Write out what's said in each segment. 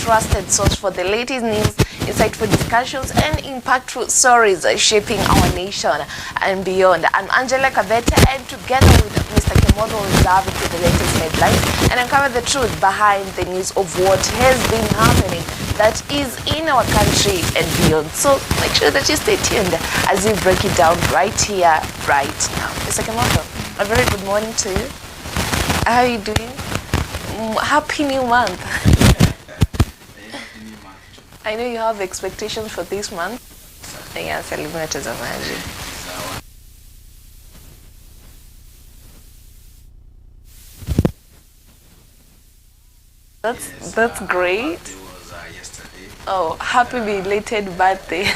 trusted source for the latest news, insightful discussions, and impactful stories shaping our nation and beyond. I'm Angela Kabete, and together with Mr. Kimotho, we'll dive into the latest headlines and uncover the truth behind the news of what has been happening that is in our country and beyond. So make sure that you stay tuned as we break it down right here, right now. Mr. Kimotho, a very good morning to you. How are you doing? Happy new month. I know you have expectations for this month. Yeah, celebrate as a magic. That's great. Oh, happy belated birthday.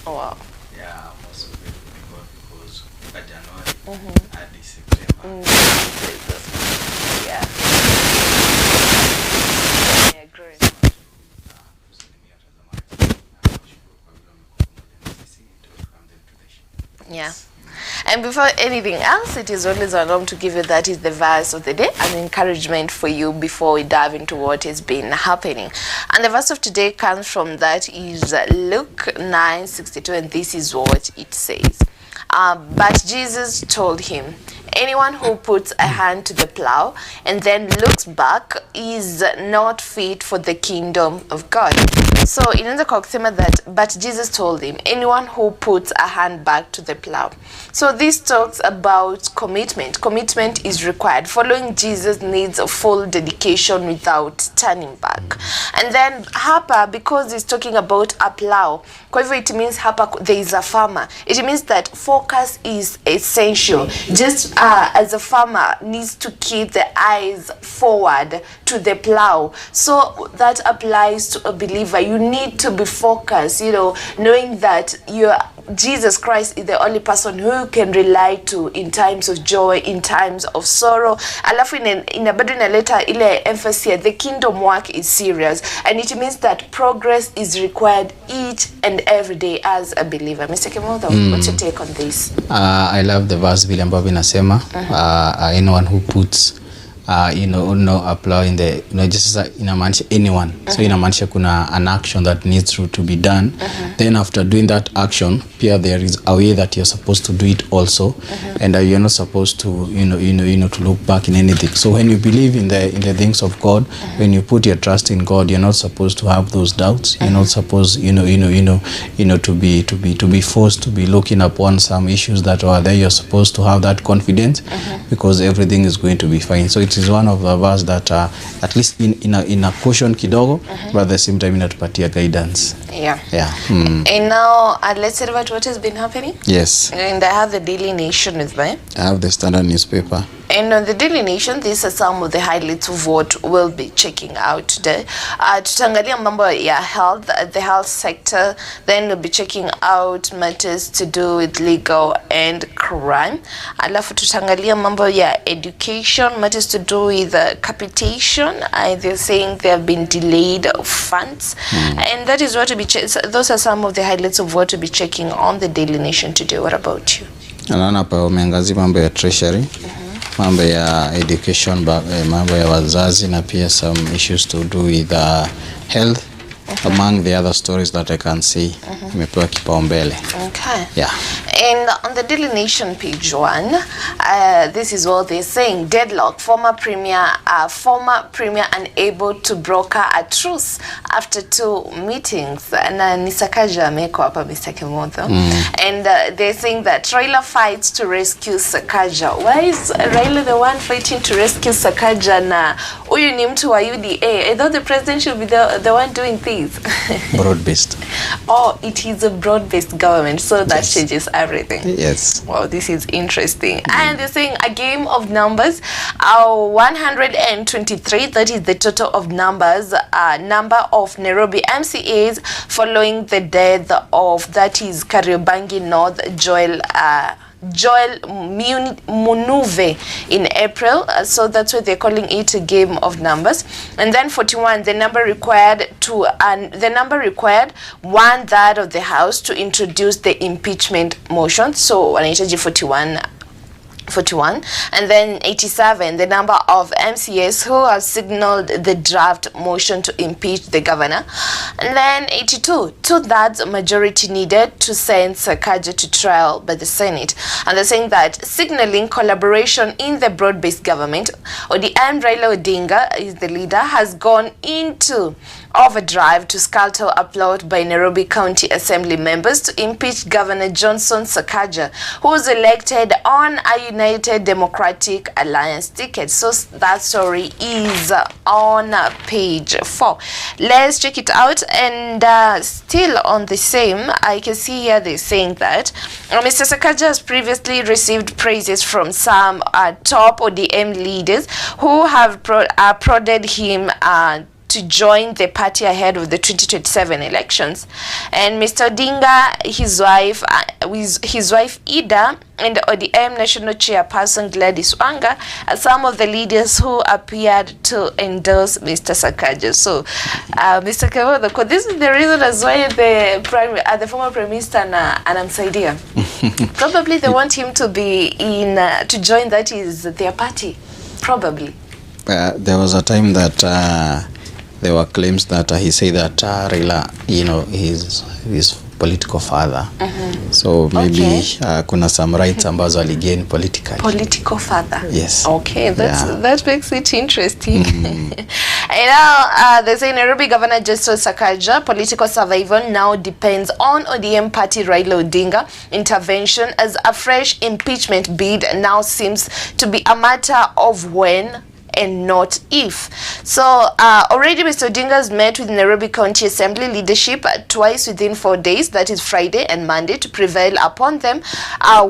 Oh, wow. Yeah, I'm also grateful to God because by January and this September. Yeah. Yeah, great. Yeah. And before anything else, it is always our norm to give you that is the verse of the day, an encouragement for you before we dive into what has been happening. And the verse of today comes from that is Luke 9:62, and this is what it says. But Jesus told him, anyone who puts a hand to the plow and then looks back is not fit for the kingdom of God. So inaanza kwa kusema that but Jesus told him, anyone who puts a hand back to the plow. So this talks about commitment. Commitment is required. Following Jesus needs a full dedication without turning back. And then hapa, because it's talking about a plow, kwa hivyo it means hapa there is a farmer. It means that focus is essential. Just as a farmer needs to keep the eyes forward to the plow. So that applies to a believer. You need to be focused, you know, knowing that Jesus Christ is the only person who you can rely to in times of joy, in times of sorrow. Alafu inabado inaleta ile emphasis, the kingdom work is serious, and it means that progress is required each and every day as a believer. Mr. Kimotho, what's your take on this? I love the verse vile ambavyo inasema anyone who puts apply in the just inamaanisha anyone. So inamaanisha kuna an action that needs to be done. Then after doing that action, there is a way that you're supposed to do it also, and you're not supposed to to look back in anything. So when you believe in the things of God, when you put your trust in God, you're not supposed to have those doubts. You're not supposed to be forced to be looking upon some issues that are there. You're supposed to have that confidence because everything is going to be fine. So it is one of the verse that at least in a caution kidogo, but at the same time inatupatia guidance. Yeah. And now let's say about what has been happening. Yes. And I have the Daily Nation with me. I have the Standard newspaper. And on the Daily Nation, these are some of the highlights of what we'll be checking out today. Tutaangalia mambo ya health, the health sector. Then we'll be checking out matters to do with legal and crime. Alafu tutaangalia mambo ya education, matters to do with capitation. They're saying they have been delayed funds. And that is what we'll be those are some of the highlights of what we'll be checking on the Daily Nation today. What about you? Naona pa umeangazia mambo ya treasury. Mambo ya education, mambo ya wazazi, na pia some issues to do with health, among the other stories that I can see. Imepewa kipaumbele. Okay. Yeah. And on the Daily Nation page 1, this is what they're saying. Deadlock. Former premier unable to broker a truce after 2 meetings. Na Nisakaja ameko hapa Mr. Kimotho. And they're saying that Raila fights to rescue Sakaja. Why is Raila the one fighting to rescue Sakaja na huyu ni mtu wa UDA? I thought the president should be the one doing things. Broad-based. Oh, it is a broad-based government, so that changes everything. Yes. Wow, this is interesting. And they're saying a game of numbers. 123, that is the total of numbers, number of Nairobi MCAs following the death of, that is Kariobangi North, Joel Munuve in April. So that's why they're calling it a game of numbers. And then 41, the number required 1/3 of the House to introduce the impeachment motion. So wanahitaji 41 41, and then 87, the number of MCAs who have signaled the draft motion to impeach the governor, and then 82, two-thirds majority needed to send Sakaja to trial by the Senate. And they're saying that signaling collaboration in the broad-based government, ODM Raila Odinga is the leader, has gone into overdrive to scuttle a plot by Nairobi County Assembly members to impeach Governor Johnson Sakaja, who was elected on a United Democratic Alliance ticket. So that story is on page 4. Let's check it out. And still on the same, I can see here they're saying that Mr. Sakaja has previously received praises from some top ODM leaders who have prodded him to join the party ahead of the 2027 elections. And Mr. Odinga, his wife Ida, and ODM National Chairperson Gladys Wanga are some of the leaders who appeared to endorse Mr. Sakaja. So, Mr. Kimotho, this is the reason as why the former Prime Minister anamsaidia. Probably they want him to be to join, that is their party. Probably. There was a time that there were claims that he said that Raila, his political father. So maybe kuna some rights ambazo aligain politically. Political father. Yes. Okay, that makes it interesting. And now they say Nairobi Governor Johnson Sakaja political survival now depends on ODM party Raila Odinga intervention, as a fresh impeachment bid now seems to be a matter of when and not if. So already Mr. Odinga has met with Nairobi County Assembly leadership twice within 4 days, that is Friday and Monday, to prevail upon them,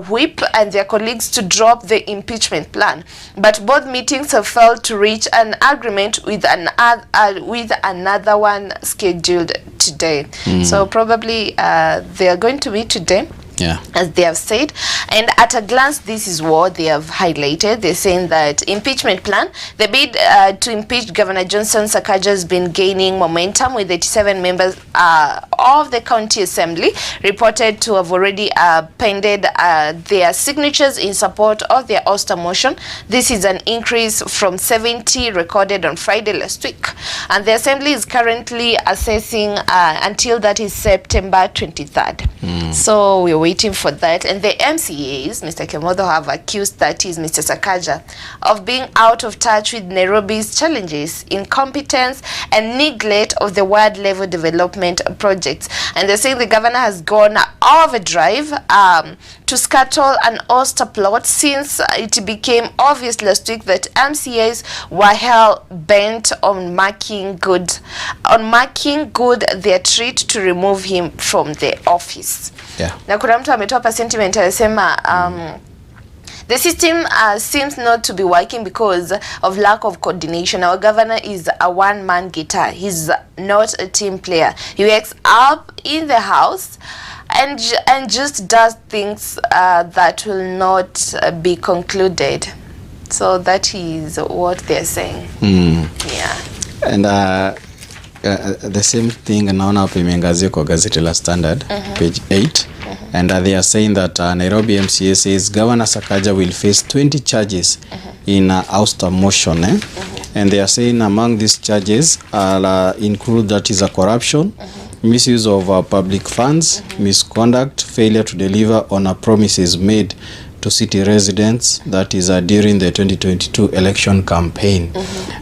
whip and their colleagues to drop the impeachment plan. But both meetings have failed to reach an agreement with another one scheduled today. So probably they are going to meet today. Yeah. As they have said, and at a glance this is what they have highlighted. They're saying that impeachment plan, the bid to impeach Governor Johnson Sakaja has been gaining momentum, with 87 members of the county assembly reported to have already pended their signatures in support of their ouster motion. This is an increase from 70 recorded on Friday last week, and the assembly is currently assessing until that is September 23rd. So we're waiting for that. And the MCAs, Mr. Kimotho, have accused, that is Mr. Sakaja, of being out of touch with Nairobi's challenges, incompetence and neglect of the ward level development projects. And they're saying the governor has gone overdrive to scuttle an oyster plot, since it became obvious last week that MCAs were hell bent on making good their treat to remove him from the office. Yeah. Na kuna mtu ametoa pa sentiment anasema the system seems not to be working because of lack of coordination. Our governor is a one-man guitar. He's not a team player. He wakes up in the house and just does things that will not be concluded. So that is what they're saying. Yeah. And the same thing naona hapo imeangazia kwa gazeti la Standard, page 8. And they are saying that Nairobi MCA says Governor Sakaja will face 20 charges in ouster motion. And they are saying among these charges include, that is, a corruption, misuse of public funds, misconduct, failure to deliver on promises made to city residents, that is during the 2022 election campaign.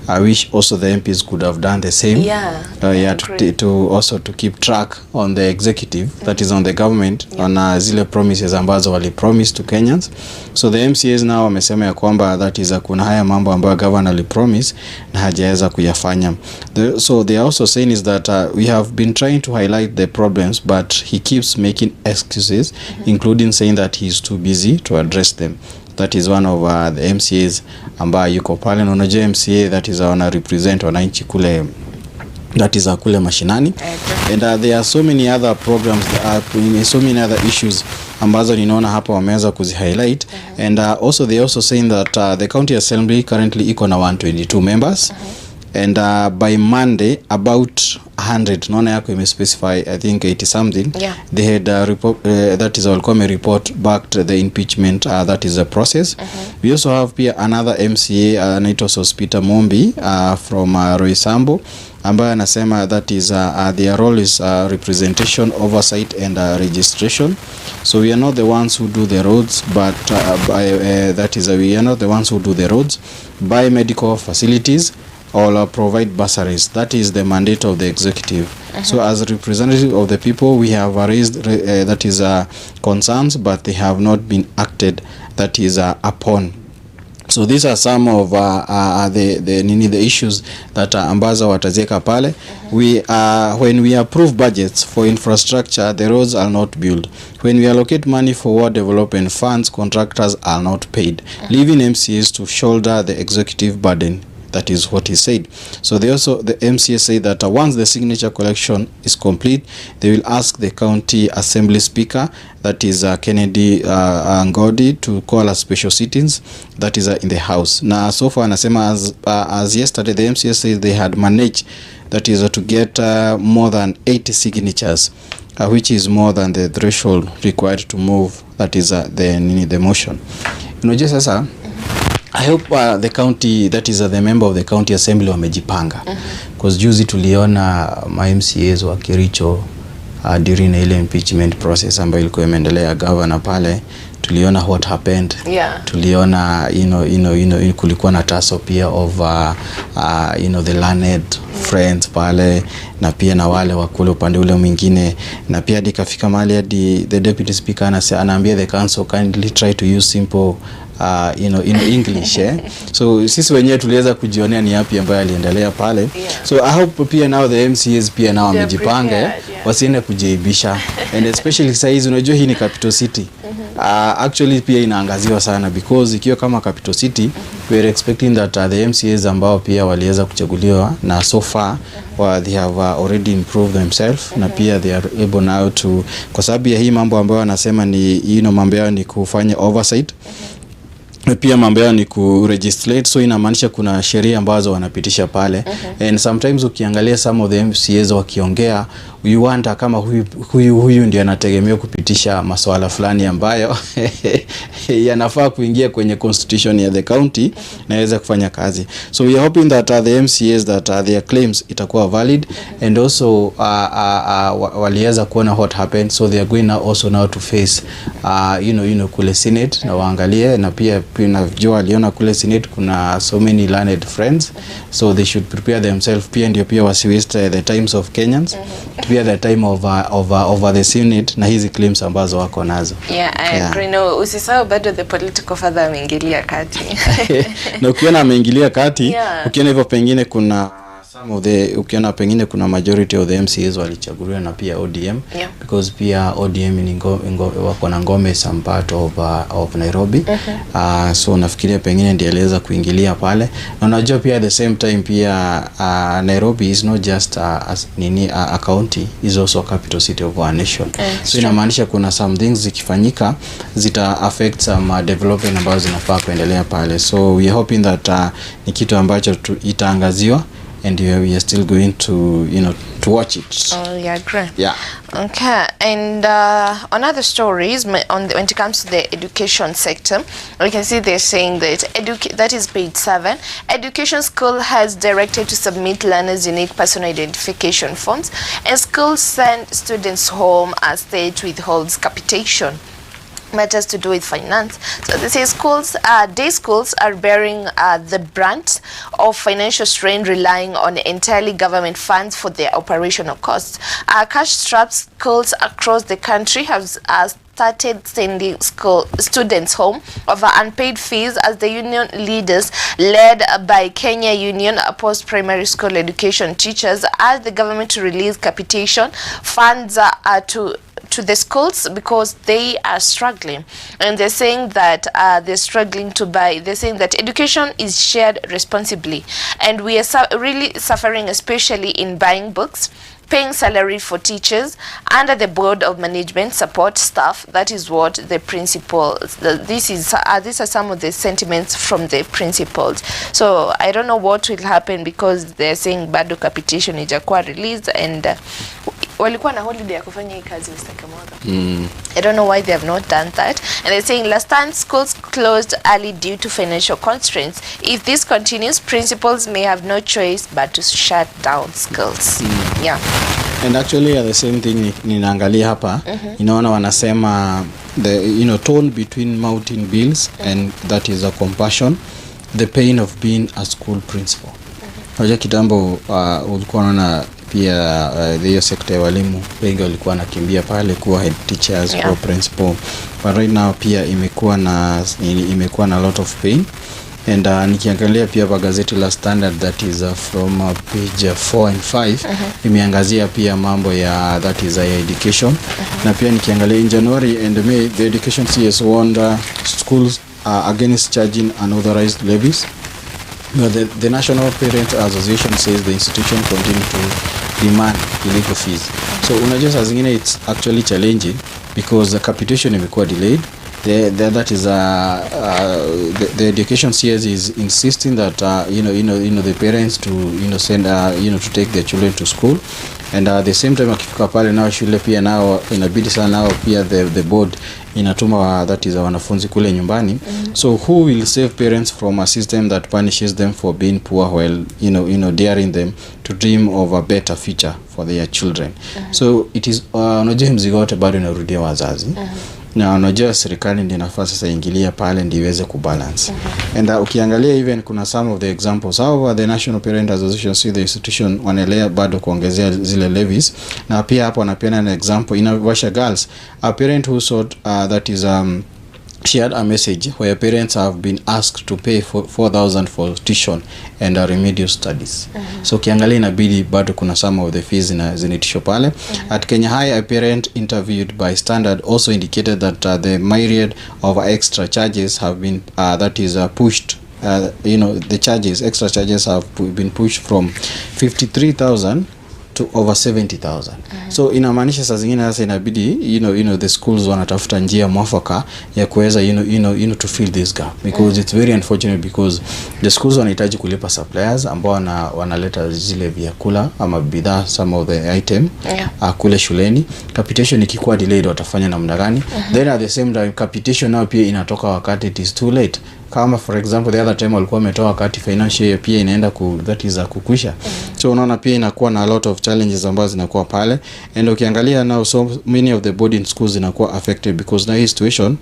I wish also the MPs could have done the same. To also to keep track on the executive, that is on the government, on zile promises ambazo wali promise to Kenyans. So the MCAs now wamesema ya kwamba that is kuna haya mambo ambayo governor ali promise na hajaweza kuyafanya. So they are also saying is that we have been trying to highlight the problems, but he keeps making excuses, including saying that he is too busy to address them. That is one of the MCAs ambayo yuko pale, na unajua MCA that is wana represent wananchi kule, that is kule mashinani. And there are so many other programs, so many other issues ambazo ninaona hapa wameweza kuzi-highlight. And also they also saying that the county assembly currently iko na 122 members. and by Monday about 100, naona yako specify I think 80 something, they had report, that is walikuwa report back to the impeachment, that is a process. We also have pia another MCA anaitwa Sospita Mombi from Roysambu, ambaye anasema that is their role is representation, oversight and registration. So we are not the ones who do the roads, but that is we are not the ones who do the roads, buy medical facilities or provide bursaries. That is the mandate of the executive. So as a representative of the people, we have raised that is concerns, but they have not been acted, that is upon. So these are some of the issues that ambazo watazeka pale. We when we approve budgets for infrastructure, the roads are not built. When we allocate money for war development funds, contractors are not paid, leaving MCAs to shoulder the executive burden. That is what he said. So they also, the MCA say that once the signature collection is complete, they will ask the county assembly speaker, that is Kennedy Ngodi, to call a special sittings, that is in the house. Now so far anasema as yesterday the MCA says they had managed, that is to get more than 80 signatures, which is more than the threshold required to move, that is the motion. Unajua sasa, I hope the county, that is the member of the county assembly wamejipanga, because juzi tuliona ma MCAs wa Kericho during ile impeachment process ambayo ilikuwa imeendelea, governor pale, tuliona what happened. Tuliona kulikuwa na taso pia of the learned friends pale, na pia na wale wakule upande ule mwingine, na pia dikafika mahali hadi the deputy speaker anaambia the council kindly try to use simple in English. So sisi wenyewe tuliweza kujionea ni yapi ambayo aliendelea pale. So I hope pia now the MCAs pia now wamejipanga, wasiende kujaibisha, and especially size, unajua hii ni capital city. Actually pia inaangaziwa sana, because ikiwa kama capital city, we are expecting that the MCAs ambao pia waliweza kuchaguliwa na so far they have already improved themselves, na pia they are able now to, kwa sababu ya hii mambo ambayo wanasema ni mambo yao ni kufanya oversight, pia mambo yao ni kuregistrate. So inamaanisha kuna sheria ambazo wanapitisha pale, and sometimes ukiangalia some of the MCAs wakiongea, you wonder kama huyu ndiye anategemea kupitisha masuala fulani ambayo yanafaa kuingia kwenye constitution ya the county na iweze kufanya kazi. So we are hoping that the MCAs that their claims itakuwa valid, and also waliweza kuona what happened, so they are going now to face kule Senate, na waangalie, na pia najua aliona kule Senate kuna so many learned friends, so they should prepare themselves, pia ndio pia wasi waste the times of Kenyans, pia the time of the Senate na hizi claims ambazo wako nazo. I agree. No, usisahau bado the political father ameingilia kati. Na ukiona ameingilia kati, ukiona hivyo pengine kuna ukiona pengine kuna majority of the MCAs walichaguliwa na pia ODM, because pia ODM wako na ngome some part of Nairobi. So nafikiria pengine ndiye aliweza kuingilia pale, na unajua pia at the same time pia Nairobi is not just a county, is also a capital city of our nation. So inamaanisha kuna some things zikifanyika zita affect some development ambazo zinafaa kuendelea pale. So we are hoping that ni kitu ambacho itaangaziwa, and we are still going to to watch it. Oh yeah, great. Yeah. Okay, and on other stories, when it comes to the education sector, we can see they're saying that that is page 7. Education school has directed to submit learners' unique personal identification forms, and schools send students home as state withholds capitation. Matters to do with finance. So they say day schools are bearing the brunt of financial strain, relying on entirely government funds for their operational costs. Cash-strapped schools across the country have started sending students home over unpaid fees, as the union leaders, led by Kenya Union Post-Primary School Education Teachers, asked the government to release capitation funds to the schools, because they are struggling, and they're saying that they're struggling to buy. They're saying that education is shared responsibly, and we are really suffering, especially in buying books, paying salary for teachers under the board of management, support staff. That is what the principals, these are some of the sentiments from the principals. So I don't know what will happen, because they're saying bado capitation ijakuwa released, and walikuwa na holiday ya kufanya hii kazi, Mr. Kimotho. I don't know why they have not done that. And they're saying last time schools closed early due to financial constraints. If this continues, principals may have no choice but to shut down schools. Yeah. And actually the same thing ninaangalia hapa, inaona wanasema the tone between mounting bills and that is a compassion, the pain of being a school principal. Hoja kitambo ulikuwa unaona pia hiyo sekta ya walimu wengi walikuwa nakimbia pale kuwa head teachers or principal, but right now pia imekuwa na lot of pain. And nikiangalia pia kwa gazeti la Standard, that is from page 4 and 5, imeangazia pia mambo ya that is education. Na pia nikiangalia in January and May, the education CS warned schools against charging unauthorized levies. But the National Parent Association says the institution continue to demand illegal fees. So unajua saa zingine it's actually challenging because the capitation imekuwa delayed. That is the education CS is insisting that the parents to send to take their children to school, and at the same time akifika pale nao shule pia nao inabidi sana nao pia the board inatuma that is wanafunzi kule nyumbani. So who will save parents from a system that punishes them for being poor while daring them to dream of a better future for their children? So it is unajua mzigo wote bado inarudia wazazi. Na unajua serikali ndio nafasi sasa ingilia pale ndio iweze kubalance. And ukiangalia even kuna some of the examples how the National Parent Association see the institution wanaelea bado kuongezea zile levies. Na pia hapo wanapeana an example in Washa Girls, a parent who sought that is shared a message where parents have been asked to pay for 4,000 for tuition and remedial studies. So kiangalia inabidi bado kuna some of the fees zinaitishwa pale. At Kenya High, a parent interviewed by Standard also indicated that the myriad of extra charges have been pushed. The extra charges have been pushed from 53,000 to over 70,000. So inamaanisha saa zingine sasa inabidi the schools wanatafuta njia mwafaka ya kuweza to fill this gap, because it's very unfortunate because the schools wanahitaji kulipa suppliers ambao wanaleta zile vyakula ama bidhaa, some of the item kule shuleni. Capitation ikikuwa delayed watafanya namna gani? Then at the same time capitation now pia inatoka wakati it is too late. Kama for example the other time walikuwa wametoa wakati financial pia inaenda kukwisha. So unaona pia inakuwa na a lot of challenges ambazo zinakuwa pale, and ukiangalia now so many of the boarding schools zinakuwa affected because now hii situation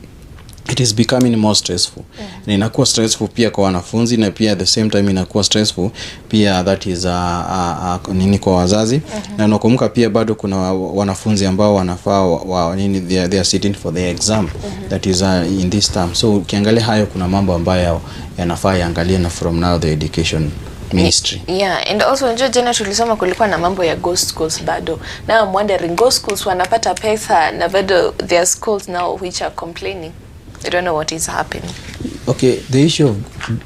it is becoming more stressful. Na inakuwa stressful pia kwa wanafunzi, na pia at the same time inakuwa stressful pia that is kwa wazazi. Na nakumbuka pia bado kuna wanafunzi ambao wanafaa they are sitting for the exam that is in this term. So ukiangalia hayo kuna mambo ambayo yanafaa yaangalie na from now the education ministry. Yeah, and also njoo jana tulisoma kulikuwa na mambo ya ghost schools bado. Now I'm wondering, ghost schools wanapata pesa na bado there are schools now which are complaining. I don't know what is happening. Okay, the issue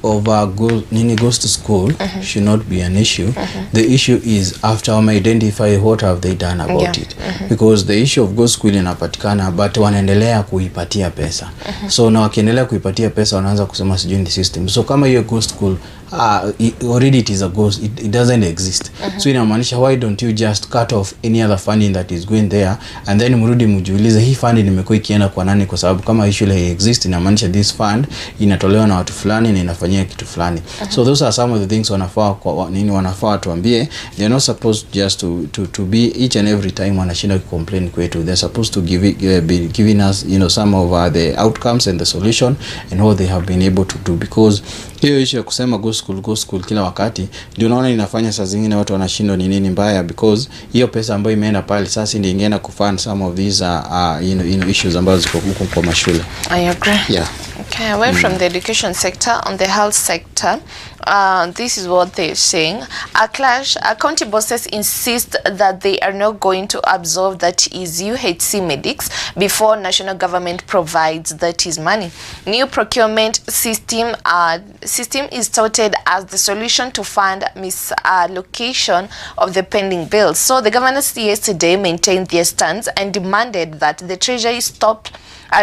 of goes to school should not be an issue. The issue is after identify what have they done about it. Because the issue of go school inapatikana but wanaendelea kuipatia pesa. So na wakiendelea kuipatia pesa wanaanza kusema sijui ni system. So kama hiyo go school already it is a ghost, it doesn't exist. So inamaanisha why don't you just cut off any other funding that is going there and then mrudi mjiulize hii funding imekuwa ikienda kwa nani, kwa sababu kama issue ile exist inamaanisha this fund inatolewa na watu fulani na inafanyia kitu fulani. So those are some of the things wanafaa tuambie. They are not supposed just to be each and every time wanashinda complain kwetu. They are supposed to be giving us some of the outcomes and the solution and what they have been able to do, because hiyo issue ya kusema go school kila wakati ndio naona inafanya saa zingine watu wanashindwa ni nini mbaya, because hiyo pesa ambayo imeenda pale sasa ndio ingeenda kufund some of these issues ambazo ziko huko kwa mashule. I agree. Yeah. Okay, away from the education sector, on the health sector, this is what they're saying. A clash, county bosses insist that they are not going to absorb, that is UHC medics, before national government provides, that is money. New procurement system is touted as the solution to fund misallocation of the pending bills. So the governors yesterday maintained their stance and demanded that the Treasury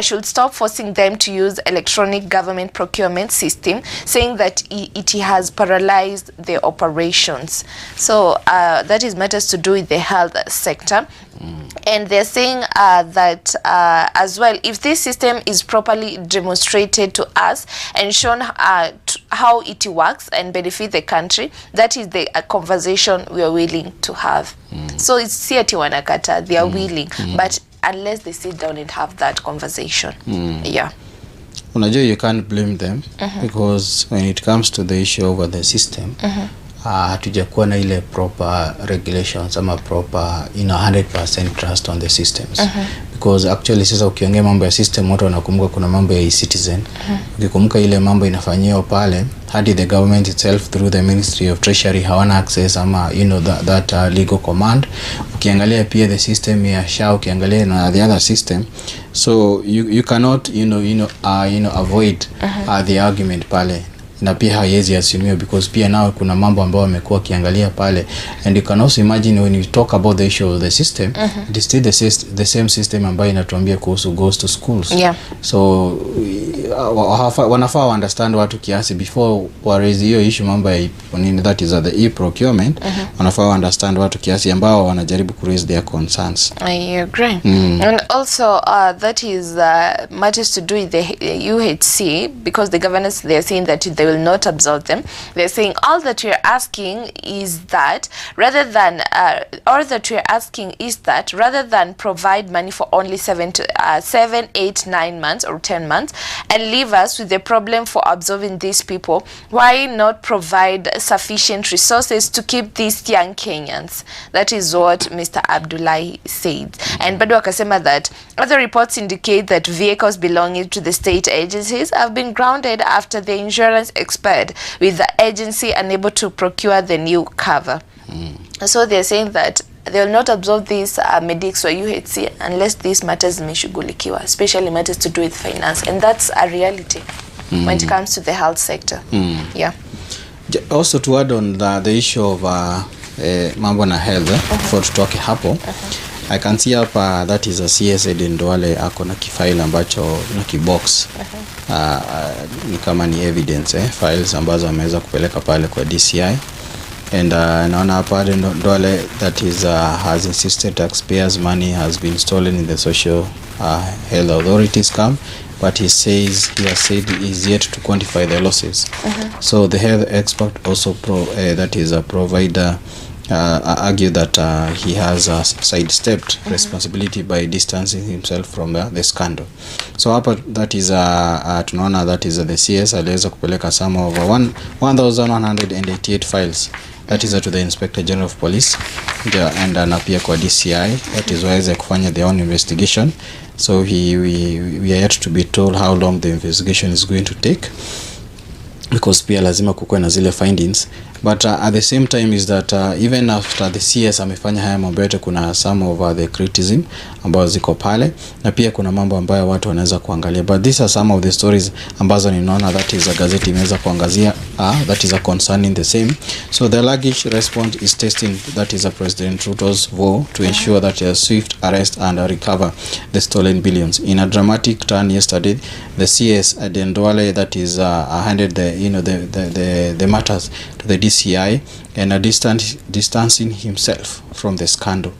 should stop forcing them to use electronic government procurement system, saying that it has paralyzed their operations. So that is matters to do with the health sector. And they're saying that as well, if this system is properly demonstrated to us and shown how it works and benefit the country, that is the conversation we are willing to have. So it's si ati wanakata, they are willing, but unless they sit down and have that conversation. Yeah. Unajua, you can't blame them because when it comes to the issue over the system, hatujakuwa na ile proper regulations ama proper 100% trust on the systems. Because actually sasa ukiongea mambo ya system, watu wanakumbuka kuna mambo ya e-citizen. Ukikumbuka ile mambo inafanyiwa pale, hadi the government itself through the Ministry of Treasury hawana access ama that legal command. Ukiangalia pia the system ya SHA, ukiangalia na the other system, so you cannot avoid the argument pale. Na pia haiwezi assume because pia nao kuna mambo ambayo wamekuwa kiangalia pale, and you can also imagine when you talk about the issue of the system, it is still the same system ambayo inatuambia kuhusu goes to schools. So wanafaa understand watu kiasi before raise hiyo issue mambo ya that is the e-procurement. Wanafaa understand watu kiasi ambao wanajaribu ku raise their concerns. I agree. And also that is matters to do with the UHC, because the governors, they are saying that they will not absorb them. They're saying all that we are asking is that rather than provide money for only 7, 8, 9 months or 10 months and leave us with the problem for absorbing these people, why not provide sufficient resources to keep these young Kenyans? That is what Mr. Abdullahi said. And bado akasema that other reports indicate that vehicles belonging to the state agencies have been grounded after the insurance expired, with the agency unable to procure the new cover. So they're saying that they will not absorb these medics or UHC unless these matters zimeshughulikiwa, especially matters to do with finance, and that's a reality when it comes to the health sector. Yeah. Also to add on the issue of mambo na health, before tutoke hapo, I can see hapa that is a CS Ndwale ako na kifile ambacho na kibox ni kama ni evidence files ambazo ameweza kupeleka pale kwa DCI. And naona hapa Ndwale that is has insisted taxpayers money has been stolen in the social health authorities camp, but he has said he is yet to quantify the losses. So the health expert also that is a provider argue that he has sidestepped responsibility by distancing himself from the scandal. So hapa that is tunaona that is the CS aliweza kupeleka some of 1188 files, that is to the Inspector General of Police and na pia kwa DCI, that is waweze kufanya their own investigation. So we are yet to be told how long the investigation is going to take, because pia lazima kukuwe na zile findings. But at the same time is that even after the CS amefanya haya mambo yote, kuna some of the criticism ambazo ziko pale, na pia kuna mambo ambayo watu wanaweza kuangalia. But these are some of the stories ambazo ninaona that is a gazeti imeweza kuangazia that is a concern in the same. So the luggage response is testing, that is a President Ruto's vow to ensure that a swift arrest and recover the stolen billions. In a dramatic turn yesterday, the CS at Ndwale that is handed the matters to the DCI and distancing himself from the scandal.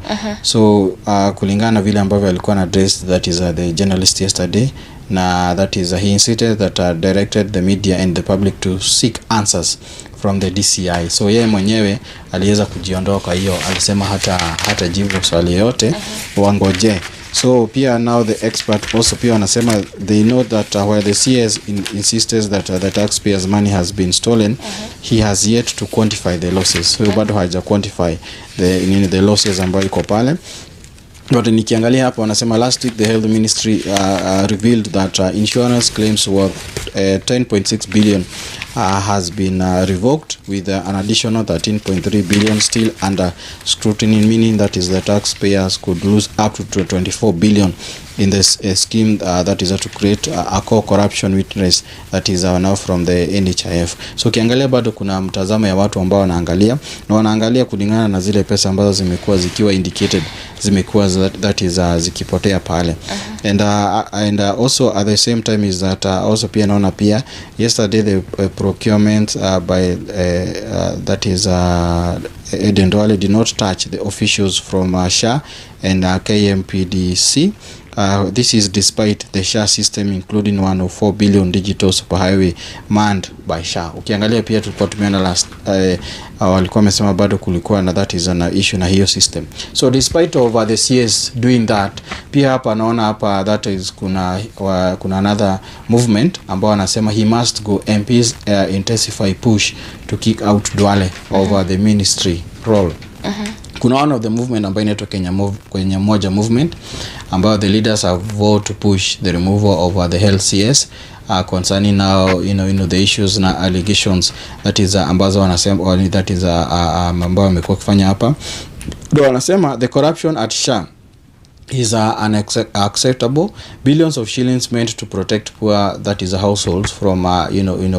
So kulingana vile ambavyo alikuwa na address that is the journalist yesterday, na that is he insisted that directed the media and the public to seek answers from the DCI. So yeye mwenyewe aliweza kujiondoa, kwa hiyo alisema hata jibu swali yote wangoje. So pia now the expert also pia wanasema they know that where the CS insists that the taxpayers money has been stolen, he has yet to quantify the losses. So bado haja quantify the losses ambayo iko pale. But nikiangalia hapa wanasema last week the health ministry revealed that insurance claims worth 10.6 billion has been revoked with an additional 13.3 billion still under scrutiny, meaning that is the taxpayers could lose up to 24 billion in this scheme that is to create a core corruption witness that is now from the NHIF. So ukiangalia bado kuna mtazamo ya watu ambao wanaangalia kulingana na zile pesa ambazo zimekuwa zikiwa indicated, zimekuwa that is zikipotea pale. And also at the same time is that also pia naona pia yesterday the procurement by that is Eden Duale did not touch the officials from SHA and KMPDC. This is despite the SHA system including 104 billion digital superhighway manned by SHA. Ukiangalia pia tulikuwa tumeona last walikuwa wamesema bado kulikuwa na that is an issue na hiyo system. So despite of the CS doing that, pia hapa naona hapa that is kuna another movement ambao wanasema he must go, MPs intensify push to kick out Duale over the ministry role. Kuna one of the movement ambayo inaitwa Kenya Moja movement ambao the leaders have voted to push the removal of the health CS concerning now the issues na allegations that is ambazo wanasema that is ambao wamekuwa kufanya hapa. Ndio wanasema the corruption at SHA is unacceptable. Billions of shillings meant to protect poor that is households from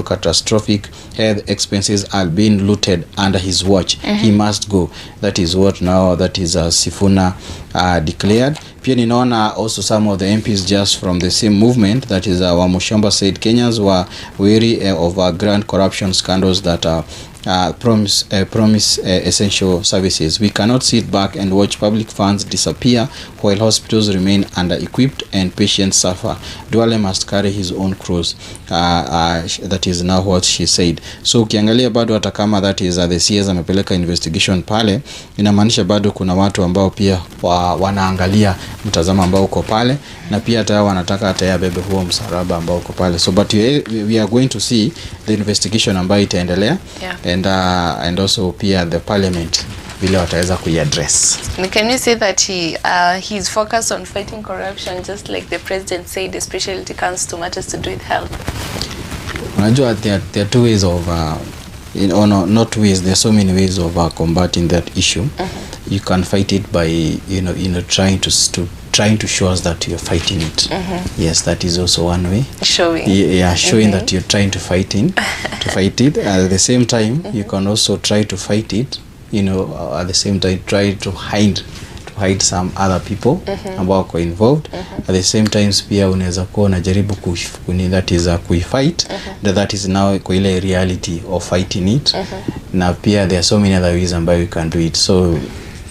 catastrophic health expenses are being looted under his watch. He must go. That is what now that is Sifuna declared. Pia ninaona also some of the MPs just from the same movement that is Wamushamba said Kenyans were wary of grand corruption scandals that promise essential services. We cannot sit back and watch public funds disappear while hospitals remain under-equipped and patients suffer. Duale must carry his own cross. That is now what she said. So ukiangalia bado hata kama that is the CS amepeleka investigation pale, inamaanisha bado kuna watu ambao pia wanaangalia mtazamo ambao uko pale, na pia hata wanataka hata yabebe huo msalaba ambao uko pale. So but we are going to see the investigation ambayo itaendelea. And also pia the parliament vile wataweza kuiaddress. Can you say that he's focused on fighting corruption just like the president said, especially when it comes to matters to do with health? Unajua there are two ways of not ways, there are so many ways of combating that issue. You can fight it by trying to show us that you're fighting it. Yes, that is also one way. Showing that you're trying to fight it. At the same time, you can also try to fight it, at the same time try to hide some other people ambao wako involved. At the same time pia unaweza kuwa unajaribu that is kuifight, that is now kwa ile reality of fighting it. Na pia there are so many other ways ambayo you can do it. So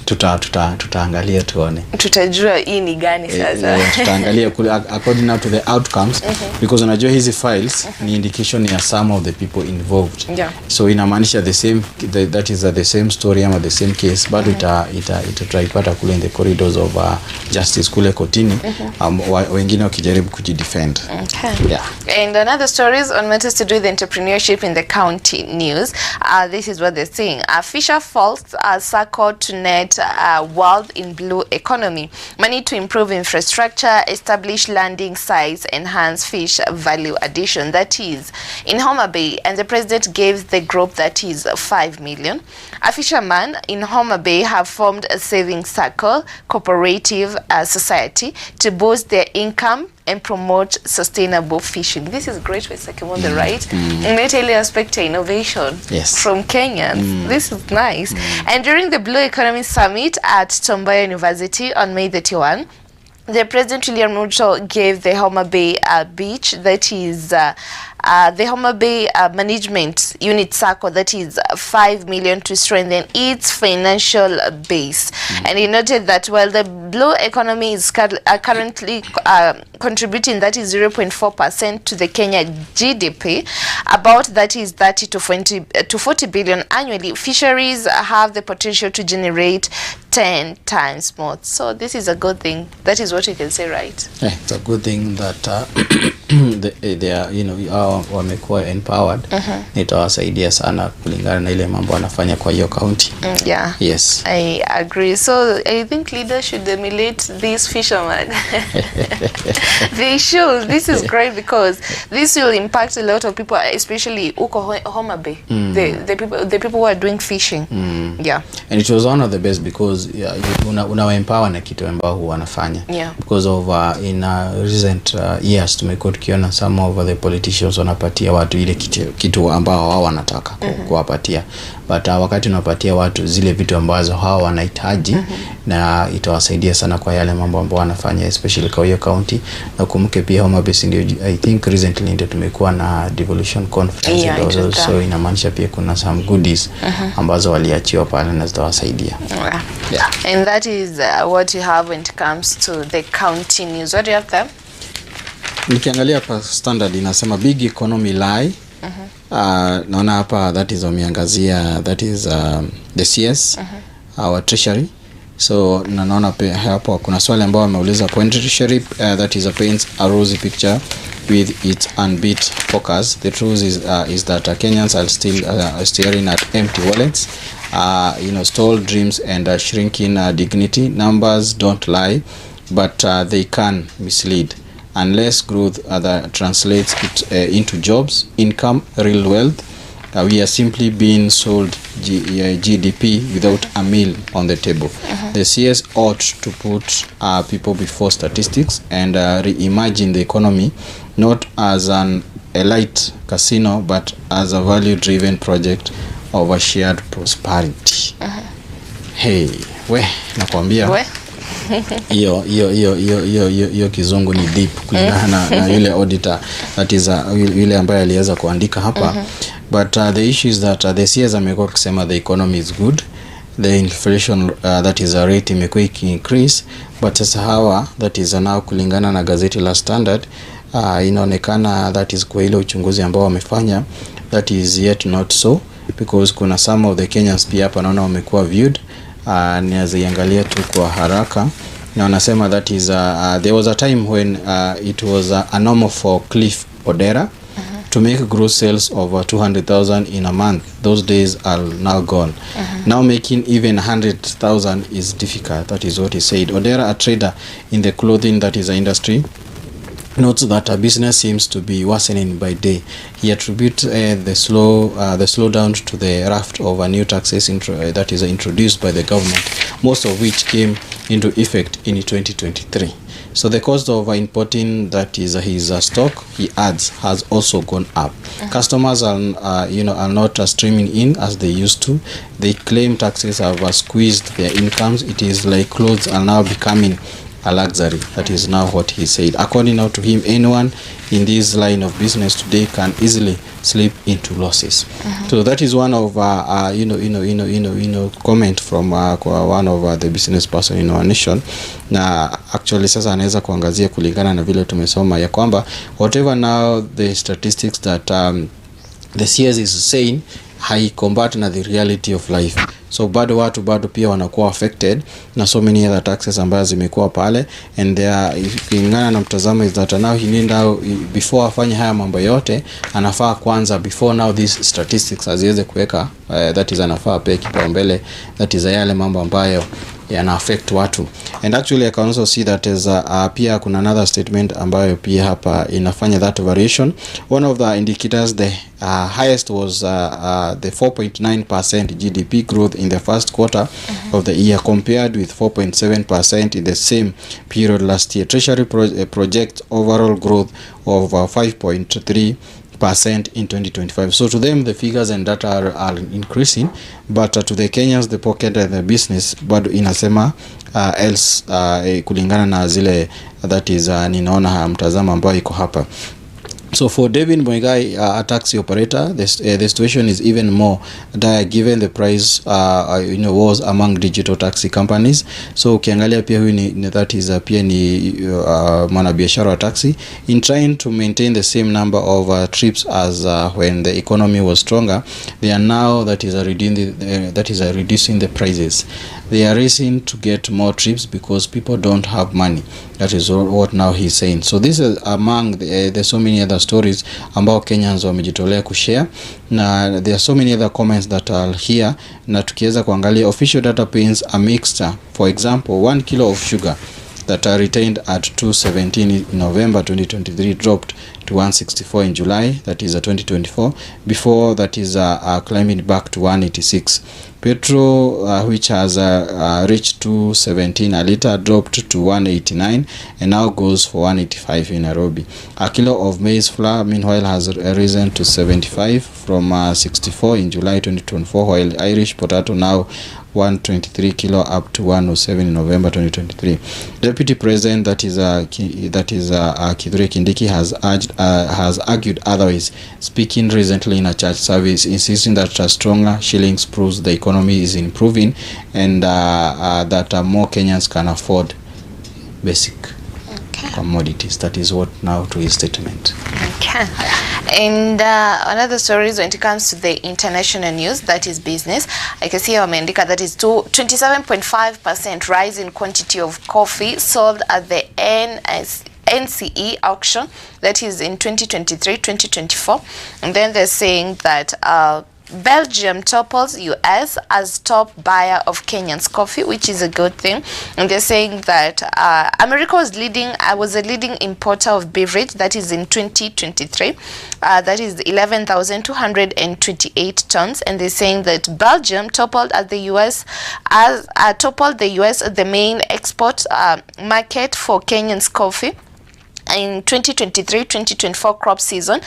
tutaangalia tuone, tutajua hii ni gani sasa. Tutaangalia according to the outcomes, because unajua hizi files ni indication ya some of the people involved. So inamaanisha that is the same story ama the same case, bado itaipata kule in the corridors of justice kule kotini, wengine wakijaribu kujidefend. And another stories on matters to do with entrepreneurship in the county news. This is what they're saying. Fisher Falls circle to net world in blue economy. Money to improve infrastructure, establish landing sites, enhance fish value addition. That is in Homa Bay, and the president gave the group that is 5 million. A fisherman in Homa Bay have formed a saving circle cooperative society to boost their income and promote sustainable fishing. This is great for Kimotho, right? And they tell you aspect of innovation from Kenyans. This is nice. And during the Blue Economy Summit at Tomboya University on May 31, the President William Ruto gave the Homa Bay beach, that is the Homa Bay Management Unit Circle, that is 5 million to strengthen its financial base. And he noted that while the blue economy is currently contributing that is 0.4% to the Kenya GDP, about that is 30 to 40 billion annually, fisheries have the potential to generate 10 times more. So this is a good thing. That is what you can say, right? Yeah, it's a good thing that they are wamekuwa empowered, itawasaidia sana kulingana na ile mambo wanafanya kwa hiyo county. Yeah. Yes. I agree. So I think leaders should emulate these fishermen. They should. This is great because this will impact a lot of people, especially uko Homa Bay. The people who are doing fishing. Yeah. And it was one of the best because una empower na kitu ambao wanafanya. Yeah. Because of in recent years tumekuwa tukiona some of the politicians wanapatia watu ile kitu ambao wao wanataka kuwapatia, but wakati unapatia watu zile vitu ambazo hao wanahitaji, na itawasaidia sana kwa yale mambo ambao wanafanya, especially kwa hiyo county. Na kumke pia Homa Bay ndio I think recently ndio tumekuwa na devolution conference, so inamaanisha pia kuna some goodies ambazo waliachiwa pale na zitawasaidia. Yeah. And that is what you have when it comes to the county news. What do you have there? Nikiangalia pa standard inasema big economy lie. Naona hapa that is wameangazia, that is the CS, our treasury. So naona pia hapo kuna swali ambao wameuliza point treasury, that is paints a rosy picture with its unbeat focus. The truth is that Kenyans are still staring at empty wallets, stalled dreams and shrinking dignity. Numbers don't lie, but they can mislead. Unless growth that translates it into jobs, income, real wealth, we are simply being sold GDP without a meal on the table. The CS ought to put people before statistics and reimagine the economy not as an elite casino but as a value-driven project of a shared prosperity. Hey, we nakwambia hiyo kizungu ni deep kulingana na yule auditor, that is yule ambaye aliweza kuandika hapa. But the issue is that the CS amekuwa kusema the economy is good, the inflation that is a rate imekuwa increase, but sasa hawa that is now kulingana na gazeti la Standard inaonekana that is kwa ile uchunguzi ambao wamefanya, that is yet not so, because kuna some of the Kenyans pia hapa naona wamekuwa viewed. Niangalia tu kwa haraka na wanasema that is there was a time when it was a normal for Cliff Odera to make gross sales of 200,000 in a month. Those days are now gone. Now making even 100,000 is difficult. That is what he said. Odera, a trader in the clothing that is an industry, notes that a business seems to be worsening by day. He attributes the slowdown to the raft of new taxes that is introduced by the government, most of which came into effect in 2023. So the cost of importing that is his stock, he adds, has also gone up. Customers are not streaming in as they used to. They claim taxes have squeezed their incomes. It is like clothes are now becoming a luxury. That is now what he said. According now to him, anyone in this line of business today can easily slip into losses. So that is one of comment from one of the business person in our nation. Na actually sasa anaweza kuangazia kulingana na vile tumesoma ya kwamba whatever now the statistics that the CS is saying hai combat na the reality of life. So bado pia wanakuwa affected na so many other taxes ambazo zimekuwa pale, and kulingana na mtazamo is that now he need now before afanye haya mambo yote anafaa kwanza before now these statistics aziweze kuweka that is anafaa pia kipaumbele, that is yale mambo ambayo yana affect watu. And actually I can also see that as pia kuna another statement ambayo pia hapa inafanya that variation. One of the indicators, the highest was the 4.9% GDP growth in the first quarter of the year compared with 4.7% in the same period last year. Treasury projects overall growth of 5.3% in 2025. So to them the figures and data are increasing, but to the Kenyans, the pocket and the business bado inasema else kulingana na zile that is ninaona mtazamo ambao iko hapa. So for David Moigai, a taxi operator, the situation is even more dire given the price wars among digital taxi companies. So ukiangalia pia huyu ni that is pia ni mwanabiashara wa taxi, in trying to maintain the same number of trips as when the economy was stronger, they are now that is reducing the prices. They are racing to get more trips because people don't have money. That is what now he's saying. So this is among the so many other stories ambao Kenyans wamejitolea kushare, na there are so many other comments that I'll hear, na tukiweza kuangalia official data paints a mixture. For example, 1 kilo of sugar that are retained at 217 in November 2023 dropped to 164 in July, that is 2024, before that is climbing back to 186. Petrol, which has reached 217 a liter, dropped to 189 and now goes for 185 in Nairobi. A kilo of maize flour, meanwhile, has risen to 75 from 64 in July 2024, while Irish potato now 123 kilo up to 107 in November 2023. Deputy President, that is Kithure Kindiki, has argued otherwise, speaking recently in a church service, insisting that stronger shillings proves the economy is improving and that more Kenyans can afford basic commodities. That is what now to his statement. Okay. And another stories when it comes to the international news, that is business. I can see wameandika that is 27.5% rise in quantity of coffee sold at the NCE auction, that is in 2023-2024. And then they're saying that Belgium topples US as top buyer of Kenyan's coffee, which is a good thing. And they're saying that America was a leading importer of beverage, that is in 2023. That is 11,228 tons. And they're saying that Belgium toppled the US as the main export market for Kenyan's coffee in 2023-2024 crop season,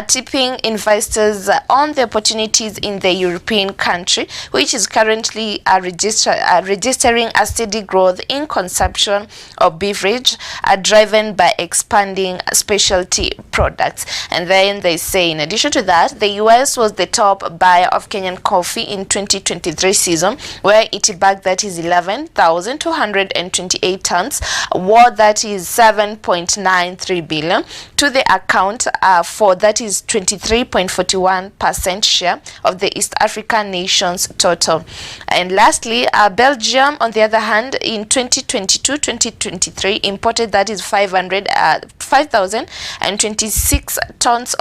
tipping investors on the opportunities in the European country, which is currently registering a steady growth in consumption of beverage, driven by expanding specialty products. And then they say, in addition to that, the US was the top buyer of Kenyan coffee in 2023 season, where it bagged that is 11,228 tons, worth that is 7.93 billion to the account for that is 23.41% share of the East African nation's total. And lastly, Belgium, on the other hand, in 2022-2023 imported that is 5,026 tons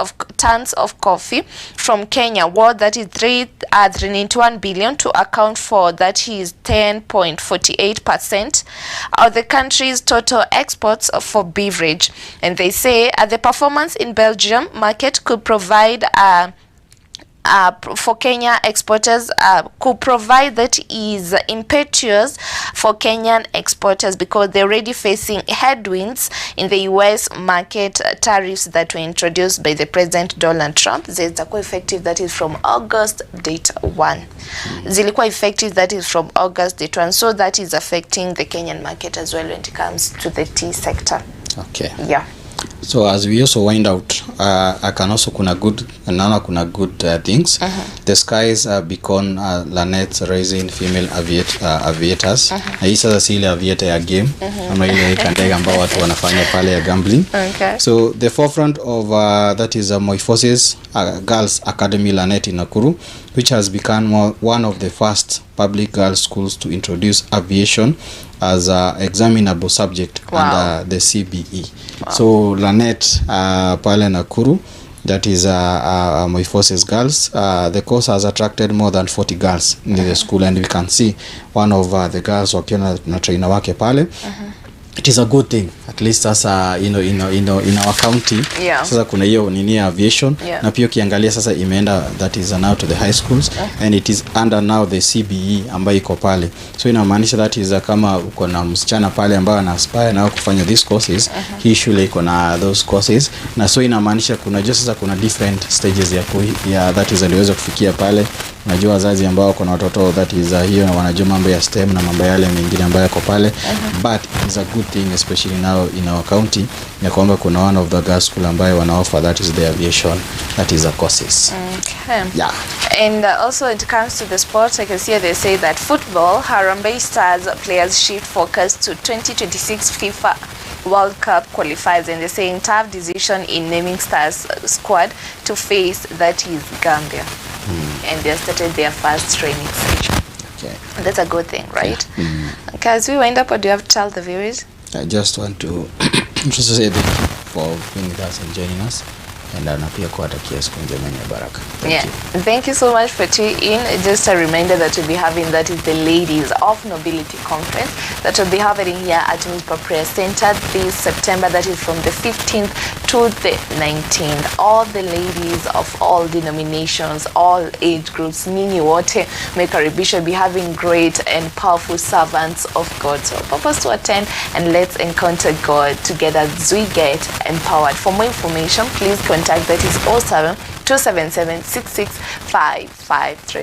of coffee from Kenya, worth that is 391 billion, to account for that is 10.48% of the country's total exports for beverage. And they say the performance in Belgium market could provide for Kenya exporters could provide that is impetuous for Kenyan exporters, because they're already facing headwinds in the US market. Tariffs that were introduced by the President Donald Trump zilikuwa effective that is from August date 1. Zilikuwa effective that is from August date 1. So that is affecting the Kenyan market as well when it comes to the tea sector. Okay. Yeah. So as we also wind out, I can also kuna good things. The skies beacon Lanet's raising female aviators. Na hii sasa si ile aviator ya game ama ile kandega ambao watu wanafanya pale ya gambling. Okay. So the forefront of that is Moiforces Girls Academy Lanet in Nakuru, which has become one of the first public girls schools to introduce aviation as a examinable subject under the CBE. Wow. So Lanet pale Nakuru, that is Moiforces Girls, the course has attracted more than 40 girls in the school, and we can see one of the girls wakiona na trainer wake pale. It is a good thing, at least sasa in our county. Yeah. Sasa kuna hiyo nini aviation, na pia ukiangalia sasa imeenda that is now to the high schools, and it is under now the CBE ambayo iko pale. So inamaanisha that is kama uko na msichana pale ambaye ana aspire na kufanya these courses, hii shule iko na those courses, na so inamaanisha kuna just sasa kuna different stages ya that is aliweza kufikia pale. Unajua wazazi ambao kuna watoto that is hiyo na wanajua mambo ya STEM na mambo yale mengine ambayo yako pale. But it's a good thing especially now in our county ya kwamba kuna one of the girls school ambayo wana offer that is the aviation, that is a courses. Okay. Yeah. And also when it comes to the sports, I can see they say that football, Harambee Stars players shift focus to 2026 FIFA World Cup qualifiers, and they're saying tough decision in naming Stars squad to face, that is Gambia. And they started their first training session. Okay. That's a good thing, right? Okay, as we wind up, what do you have to tell the viewers? I just want to just say thank you for being with us and joining us. And na pia kuwatakia siku njema yenye baraka. Thank you so much for tuning in. Just a reminder that we'll be having, that is the Ladies of Nobility Conference that will be happening here at Mizpah Prayer Center this September, that is from the 15th to the 19th. All the ladies of all denominations, all age groups, nyinyi wote mmekaribishwa, be having great and powerful servants of God. So purpose to attend, and let's encounter God together as we get empowered. For more information, please contact, that is 07 277 66553.